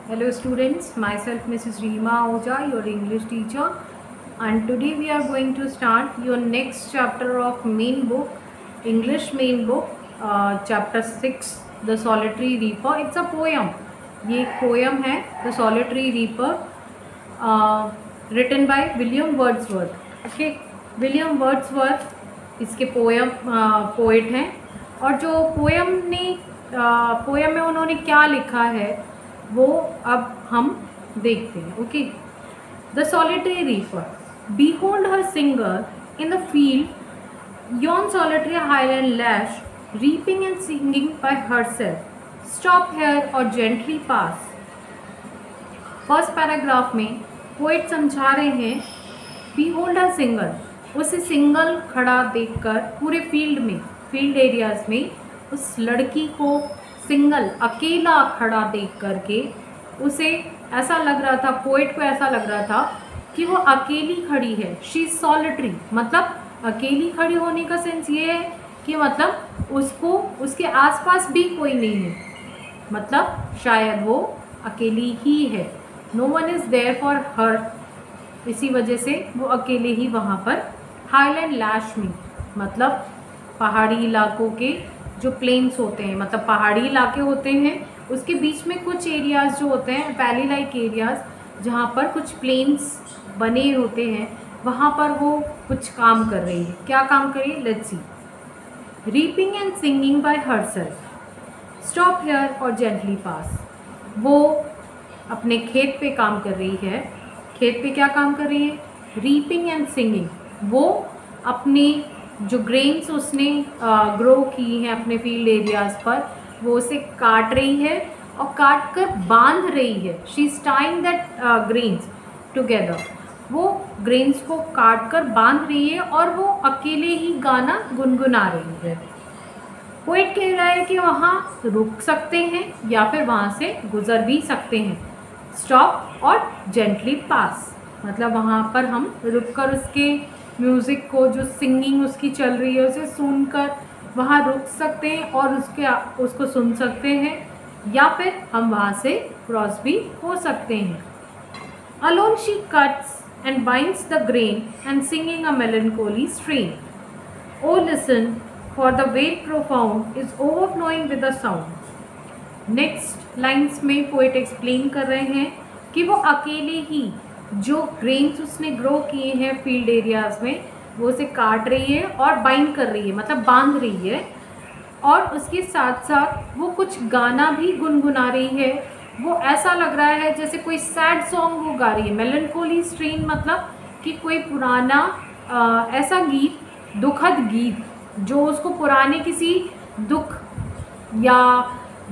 Hello students, myself Mrs. Reema Ahuja, your English teacher, and today we are going to start your next chapter of main book, English main book, chapter 6, The Solitary Reaper. It's a poem. ये एक poem है, The Solitary Reaper, written by William Wordsworth. Okay, William Wordsworth इसके poet हैं, और जो poem में उन्होंने क्या लिखा है वो अब हम देखते हैं. Okay, the solitary reaper, behold her singer in the field, yon solitary highland lash, reaping and singing by herself, stop here or gently pass. First paragraph में पोइट समझा रहे हैं, behold her singer, उसे सिंगल खड़ा देखकर पूरे field areas में उस लड़की को सिंगल अकेला खड़ा देख करके उसे ऐसा लग रहा था, पोइट को ऐसा लग रहा था कि वो अकेली खड़ी है. शी इज सॉलिटरी, मतलब अकेली खड़ी होने का सेंस ये है कि मतलब उसको उसके आसपास भी कोई नहीं है, मतलब शायद वो अकेली ही है. No one is there for her, इसी वजह से वो अकेले ही वहाँ पर हाईलैंड लैश में, मतलब पहाड़ी इलाकों के जो प्लेन्स होते हैं, मतलब पहाड़ी इलाके होते हैं, उसके बीच में कुछ एरियाज़ जो होते हैं वैली लाइक एरियाज़ जहाँ पर कुछ प्लेन्स बने होते हैं, वहाँ पर वो कुछ काम कर रही है. क्या काम कर रही है? Let's see. Reaping and singing by herself, stop here और जेंटली पास. वो अपने खेत पे काम कर रही है. खेत पे क्या काम कर रही है? Reaping and singing. वो अपने जो ग्रेन्स उसने ग्रो की हैं अपने फील्ड एरियाज़ पर, वो उसे काट रही है और काट कर बांध रही है. She is tying that grains together. वो ग्रेन्स को काट कर बांध रही है और वो अकेले ही गाना गुनगुना रही है. पोइट कह रहा है कि वहाँ रुक सकते हैं या फिर वहाँ से गुजर भी सकते हैं. स्टॉप और जेंटली पास, मतलब वहाँ पर हम रुक कर उसके म्यूज़िक को, जो सिंगिंग उसकी चल रही है, उसे सुनकर वहाँ रुक सकते हैं और उसको सुन सकते हैं, या फिर हम वहाँ से क्रॉस भी हो सकते हैं. Alone she cuts and binds the grain and singing a melancholy strain. O listen for the vale profound is overflowing with the sound. Next lines में पोएट एक्सप्लेन कर रहे हैं कि वो अकेले ही जो ग्रेन्स उसने ग्रो किए हैं फील्ड एरियाज़ में, वो उसे काट रही है और बाइंड कर रही है, मतलब बांध रही है, और उसके साथ साथ वो कुछ गाना भी गुनगुना रही है. वो ऐसा लग रहा है जैसे कोई सैड सॉन्ग वो गा रही है. मेलनकोली स्ट्रेन मतलब कि कोई पुराना ऐसा गीत, दुखद गीत जो उसको पुराने किसी दुख या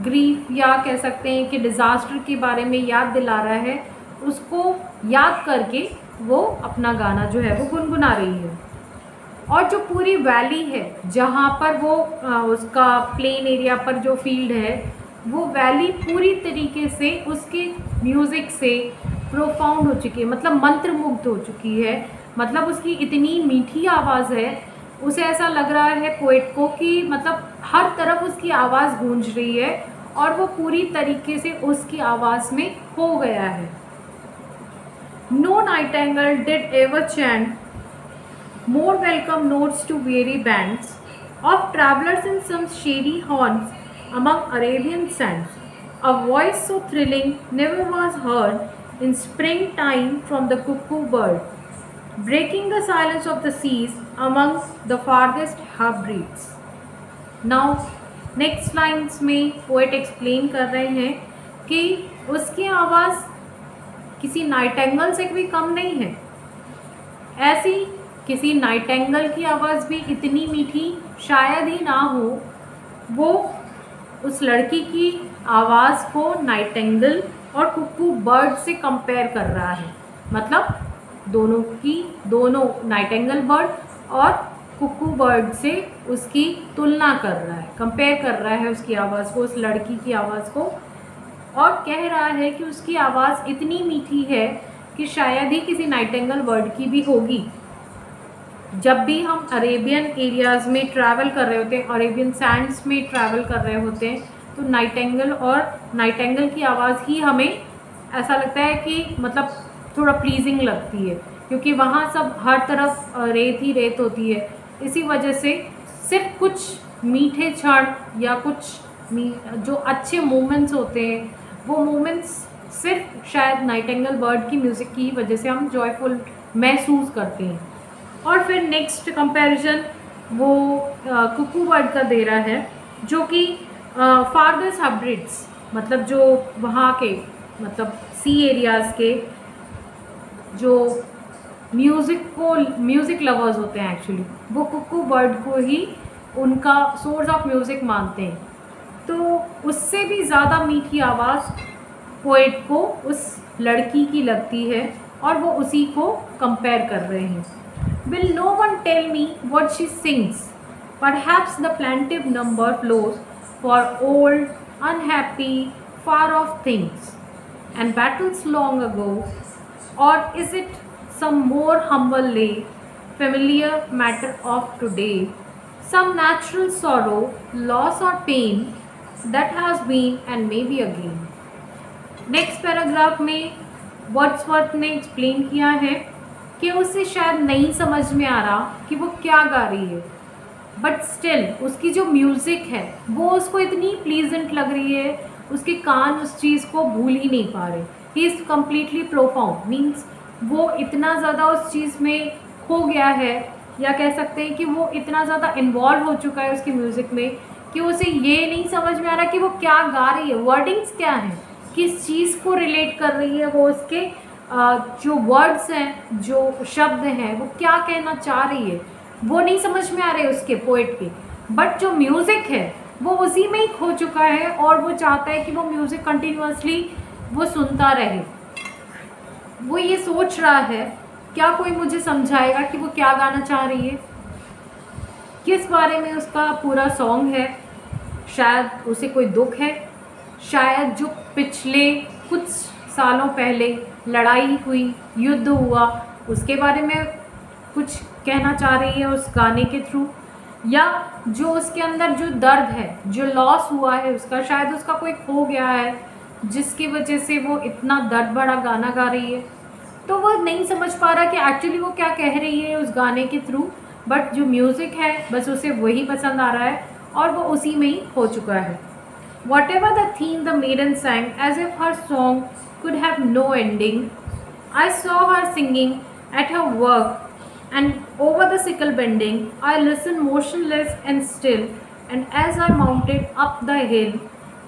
ग्रीफ या कह सकते हैं कि डिज़ास्टर के बारे में याद दिला रहा है, उसको याद करके वो अपना गाना जो है वो गुनगुना रही है. और जो पूरी वैली है जहाँ पर वो उसका प्लेन एरिया पर जो फील्ड है, वो वैली पूरी तरीके से उसके म्यूज़िक से प्रोफाउंड हो चुकी है, मतलब मंत्रमुग्ध हो चुकी है. मतलब उसकी इतनी मीठी आवाज़ है, उसे ऐसा लग रहा है पोएट को कि मतलब हर तरफ उसकी आवाज़ गूंज रही है और वो पूरी तरीके से उसकी आवाज़ में खो गया है. No nightingale did ever chant more welcome notes to weary bands of travelers in some shady haunts among Arabian sands. A voice so thrilling never was heard in springtime from the cuckoo bird, breaking the silence of the seas among the farthest heartbreaks. Now, next lines में poet explain कर रहे हैं कि उसकी आवाज़ किसी Nightingale से भी कम नहीं है. ऐसी किसी नाइटेंगल की आवाज़ भी इतनी मीठी शायद ही ना हो. वो उस लड़की की आवाज़ को नाइटेंगल और कुक्कू बर्ड से कंपेयर कर रहा है, मतलब दोनों नाइटेंगल बर्ड और कुक्कू बर्ड से उसकी तुलना कर रहा है, कंपेयर कर रहा है उसकी आवाज़ को, उस लड़की की आवाज़ को, और कह रहा है कि उसकी आवाज़ इतनी मीठी है कि शायद ही किसी नाइटेंगल बर्ड की भी होगी. जब भी हम अरेबियन एरियाज़ में ट्रैवल कर रहे होते हैं, अरेबियन सैंड्स में ट्रैवल कर रहे होते हैं, तो नाइटेंगल की आवाज़ ही हमें ऐसा लगता है कि मतलब थोड़ा प्लीजिंग लगती है, क्योंकि वहाँ सब हर तरफ रेत ही रेत होती है। इसी वजह से सिर्फ कुछ मीठे क्षण या कुछ जो अच्छे मोमेंट्स होते हैं, वो मोमेंट्स सिर्फ शायद नाइटिंगेल बर्ड की म्यूज़िक की वजह से हम जॉयफुल महसूस करते हैं। और फिर नेक्स्ट कंपैरिजन वो कुकू बर्ड का दे रहा है, जो कि फार्दर्स हाइब्रिड्स, मतलब जो वहाँ के मतलब सी एरियाज़ के जो म्यूज़िक लवर्स होते हैं एक्चुअली, वो कुकू बर्ड को ही उनका सोर्स ऑफ म्यूज़िक मानते हैं। तो उससे भी ज़्यादा मीठी आवाज़ पोएट को उस लड़की की लगती है और वो उसी को कंपेयर कर रहे हैं। Will no one tell me what she sings? Perhaps the plaintive number flows for old, unhappy, far-off things and battles long ago, or is it some more humble lay, familiar matter of today, some natural sorrow, loss or pain that has been and maybe again? Next paragraph में Wordsworth ने explain किया है कि उसे शायद नहीं समझ में आ रहा कि वो क्या गा रही है, बट स्टिल उसकी जो म्यूज़िक है वो उसको इतनी प्लीजेंट लग रही है, उसके कान उस चीज़ को भूल ही नहीं पा रहे। He is completely profound, means वो इतना ज़्यादा उस चीज़ में खो गया है, या कह सकते हैं कि वो इतना ज़्यादा इन्वॉल्व हो चुका है उसकी म्यूज़िक में कि उसे ये नहीं समझ में आ रहा कि वो क्या गा रही है, वर्डिंग्स क्या हैं, किस चीज़ को रिलेट कर रही है, वो उसके जो वर्ड्स हैं, जो शब्द हैं, वो क्या कहना चाह रही है, वो नहीं समझ में आ रहे उसके पोएट के। बट जो म्यूज़िक है वो उसी में ही खो चुका है और वो चाहता है कि वो म्यूज़िक कंटिन्यूअसली वो सुनता रहे। वो ये सोच रहा है क्या कोई मुझे समझाएगा कि वो क्या गाना चाह रही है, किस बारे में उसका पूरा सॉन्ग है। शायद उसे कोई दुख है, शायद जो पिछले कुछ सालों पहले लड़ाई हुई, युद्ध हुआ, उसके बारे में कुछ कहना चाह रही है उस गाने के थ्रू, या जो उसके अंदर जो दर्द है, जो लॉस हुआ है उसका, शायद उसका कोई खो गया है जिसकी वजह से वो इतना दर्द भरा गाना गा रही है। तो वो नहीं समझ पा रहा कि एक्चुअली वो क्या कह रही है उस गाने के थ्रू, बट जो म्यूज़िक है बस उसे वही पसंद आ रहा है और वो उसी में ही खो चुका है। Whatever the theme the maiden sang, as if her song could have no ending, I saw her singing at her work, and over the sickle bending, I listened motionless and still, and as I mounted up the hill,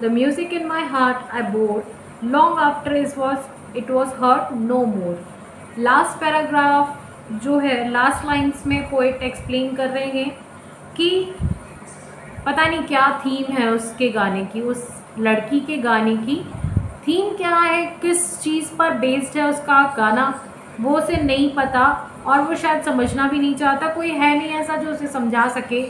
the music in my heart I bore, long after it was heard no more. Last paragraph जो है, last lines में poet explain कर रहे हैं कि पता नहीं क्या थीम है उसके गाने की, उस लड़की के गाने की थीम क्या है, किस चीज़ पर बेस्ड है उसका गाना, वो उसे नहीं पता और वो शायद समझना भी नहीं चाहता। कोई है नहीं ऐसा जो उसे समझा सके,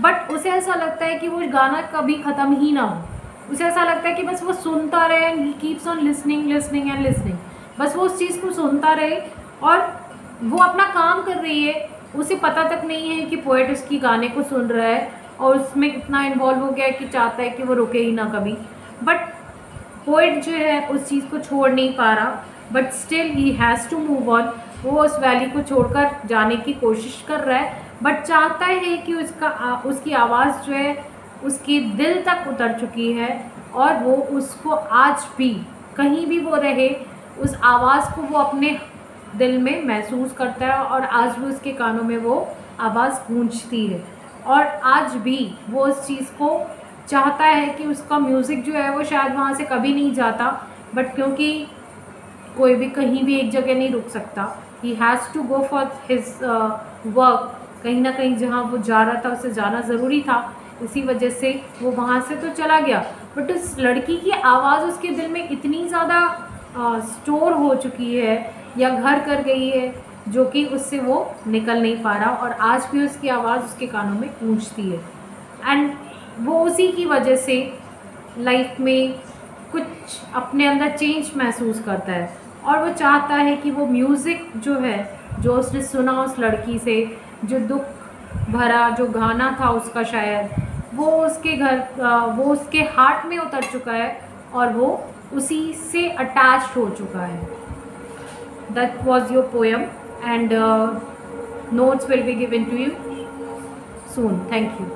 बट उसे ऐसा लगता है कि वो गाना कभी ख़त्म ही ना हो। उसे ऐसा लगता है कि बस वो सुनता रहे, and he keeps on listening listening and listening, बस वो उस चीज़ को सुनता रहे और वो अपना काम कर रही है। उसे पता तक नहीं है कि पोएट उसकी गाने को सुन रहा है और उसमें इतना इन्वॉल्व हो गया है कि चाहता है कि वो रुके ही ना कभी। बट पोएट जो है उस चीज़ को छोड़ नहीं पा रहा, but still he has to move on. वो उस वैली को छोड़कर जाने की कोशिश कर रहा है, बट चाहता है कि उसकी आवाज़ जो है उसके दिल तक उतर चुकी है और वो उसको आज भी कहीं भी वो रहे, उस आवाज़ को वो अपने दिल में महसूस करता है और आज भी उसके कानों में वो आवाज़ गूंजती है और आज भी वो उस चीज़ को चाहता है कि उसका म्यूज़िक जो है वो शायद वहाँ से कभी नहीं जाता, बट क्योंकि कोई भी कहीं भी एक जगह नहीं रुक सकता, he has to go for his work. कहीं ना कहीं जहाँ वो जा रहा था उसे जाना ज़रूरी था, इसी वजह से वो वहाँ से तो चला गया। बट उस लड़की की आवाज़ उसके दिल में इतनी ज़्यादा स्टोर हो चुकी है या घर कर गई है, जो कि उससे वो निकल नहीं पा रहा और आज भी उसकी आवाज़ उसके कानों में गूंजती है। एंड वो उसी की वजह से लाइफ में कुछ अपने अंदर चेंज महसूस करता है और वो चाहता है कि वो म्यूज़िक जो है, जो उसने सुना उस लड़की से, जो दुख भरा जो गाना था उसका, शायद वो उसके हार्ट में उतर चुका है और वो उसी से अटैच्ड हो चुका है। That was your poem and notes will be given to you soon. Thank you.